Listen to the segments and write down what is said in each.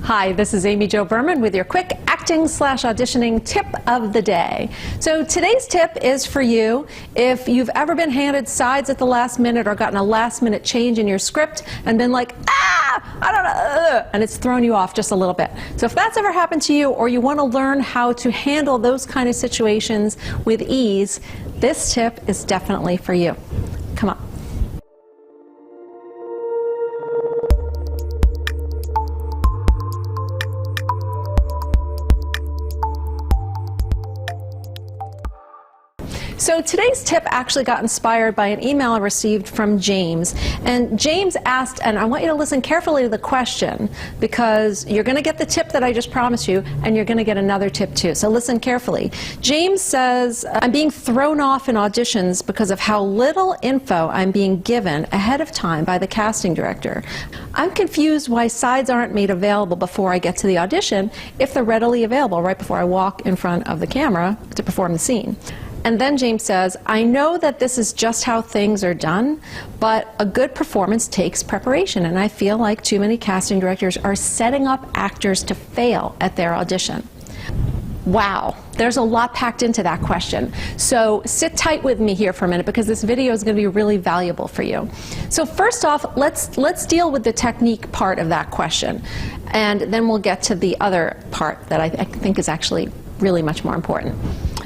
Hi, this is Amy Jo Berman with your quick acting/auditioning tip of the day. So today's tip is for you if you've ever been handed sides at the last minute or gotten a last minute change in your script and been like, I don't know, and it's thrown you off just a little bit. So if that's ever happened to you, or you want to learn how to handle those kind of situations with ease, this tip is definitely for you. Come on. So today's tip actually got inspired by an email I received from James. And James asked, and I want you to listen carefully to the question, because you're going to get the tip that I just promised you, and you're going to get another tip too. So listen carefully. James says, I'm being thrown off in auditions because of how little info I'm being given ahead of time by the casting director. I'm confused why sides aren't made available before I get to the audition if they're readily available right before I walk in front of the camera to perform the scene. And then James says, I know that this is just how things are done, but a good performance takes preparation, and I feel like too many casting directors are setting up actors to fail at their audition. Wow, there's a lot packed into that question. So sit tight with me here for a minute, because this video is going to be really valuable for you. So first off, let's deal with the technique part of that question, and then we'll get to the other part that I think is actually really much more important.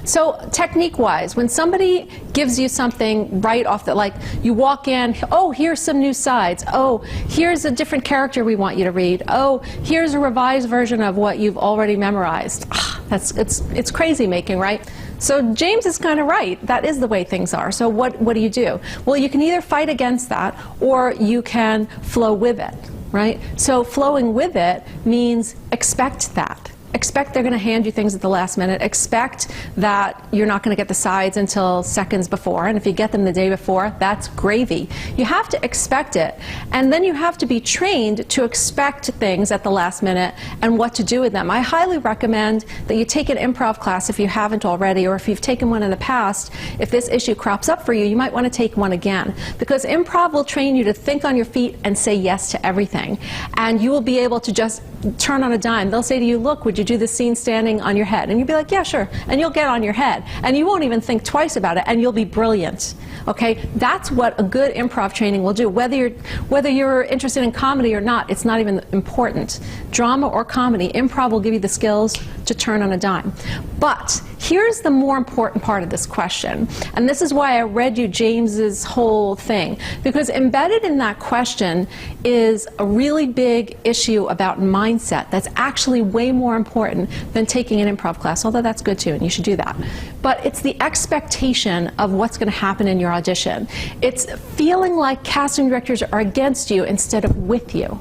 So technique-wise, when somebody gives you something right off the, like you walk in, oh, here's some new sides. Oh, here's a different character we want you to read. Oh, here's a revised version of what you've already memorized. It's crazy making, right? So James is kind of right. That is the way things are. So what do you do? Well, you can either fight against that, or you can flow with it, right? So flowing with it means expect that. Expect they're going to hand you things at the last minute. Expect that you're not going to get the sides until seconds before, and if you get them the day before, that's gravy. You have to expect it, and then you have to be trained to expect things at the last minute and what to do with them. I highly recommend that you take an improv class if you haven't already, or if you've taken one in the past. If this issue crops up for you, you might want to take one again, because improv will train you to think on your feet and say yes to everything, and you will be able to just turn on a dime. They'll say to you, look, would you do the scene standing on your head? And you'll be like, yeah, sure. And you'll get on your head. And you won't even think twice about it, and you'll be brilliant. Okay? That's what a good improv training will do. Whether you're interested in comedy or not, it's not even important. Drama or comedy, improv will give you the skills to turn on a dime. But here's the more important part of this question, and this is why I read you James's whole thing, because embedded in that question is a really big issue about mindset that's actually way more important than taking an improv class, although that's good too, and you should do that. But it's the expectation of what's going to happen in your audition. It's feeling like casting directors are against you instead of with you.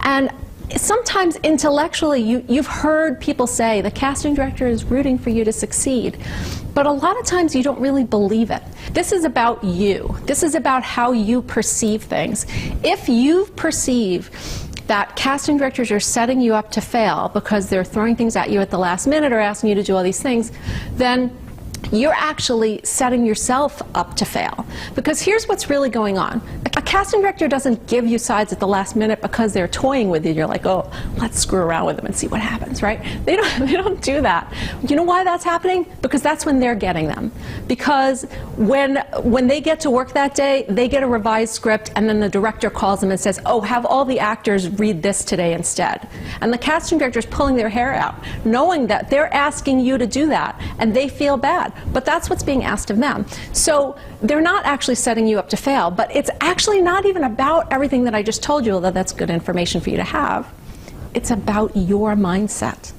And sometimes intellectually you've heard people say the casting director is rooting for you to succeed, but a lot of times you don't really believe it. This is about you. This is about how you perceive things. If you perceive that casting directors are setting you up to fail because they're throwing things at you at the last minute or asking you to do all these things, then you're actually setting yourself up to fail. Because here's what's really going on. A casting director doesn't give you sides at the last minute because they're toying with you. You're like, oh, let's screw around with them and see what happens, right? They don't do that. You know why that's happening? Because that's when they're getting them. Because when they get to work that day, they get a revised script, and then the director calls them and says, oh, have all the actors read this today instead. And the casting director's pulling their hair out, knowing that they're asking you to do that, and they feel bad. But that's what's being asked of them. So they're not actually setting you up to fail, but it's actually not even about everything that I just told you, although that's good information for you to have. It's about your mindset.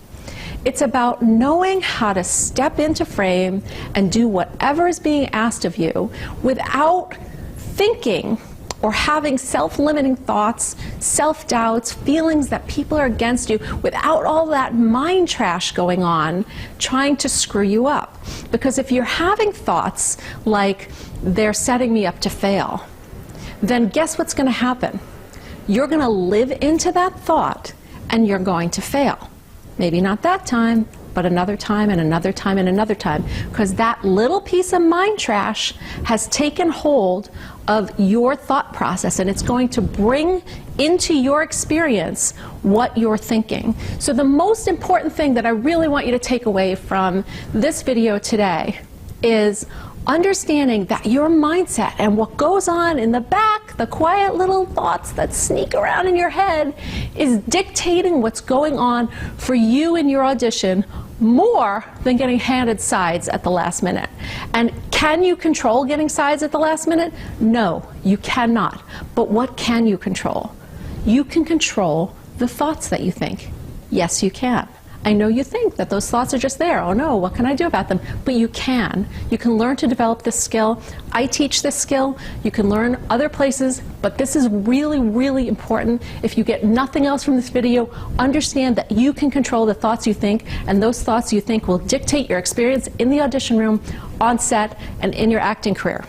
It's about knowing how to step into frame and do whatever is being asked of you without thinking or having self-limiting thoughts, self-doubts, feelings that people are against you, without all that mind trash going on trying to screw you up. Because if you're having thoughts like, they're setting me up to fail, then guess what's going to happen? You're going to live into that thought, and you're going to fail. Maybe not that time, but another time and another time and another time, because that little piece of mind trash has taken hold of your thought process, and it's going to bring into your experience what you're thinking. So the most important thing that I really want you to take away from this video today is understanding that your mindset and what goes on in the back, the quiet little thoughts that sneak around in your head, is dictating what's going on for you in your audition more than getting handed sides at the last minute. And can you control getting sides at the last minute? No, you cannot. But what can you control? You can control the thoughts that you think. Yes, you can. I know you think that those thoughts are just there. Oh no, what can I do about them? But you can. You can learn to develop this skill. I teach this skill. You can learn other places, but this is really, really important. If you get nothing else from this video, understand that you can control the thoughts you think, and those thoughts you think will dictate your experience in the audition room, on set, and in your acting career.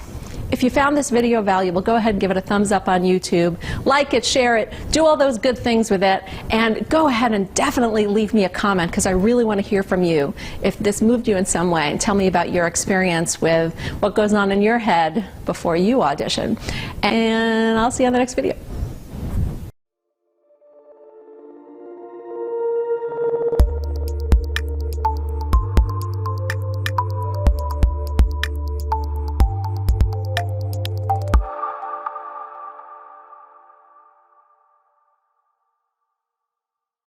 If you found this video valuable, go ahead and give it a thumbs up on YouTube. Like it, share it, do all those good things with it, and go ahead and definitely leave me a comment, because I really want to hear from you if this moved you in some way, and tell me about your experience with what goes on in your head before you audition. And I'll see you on the next video.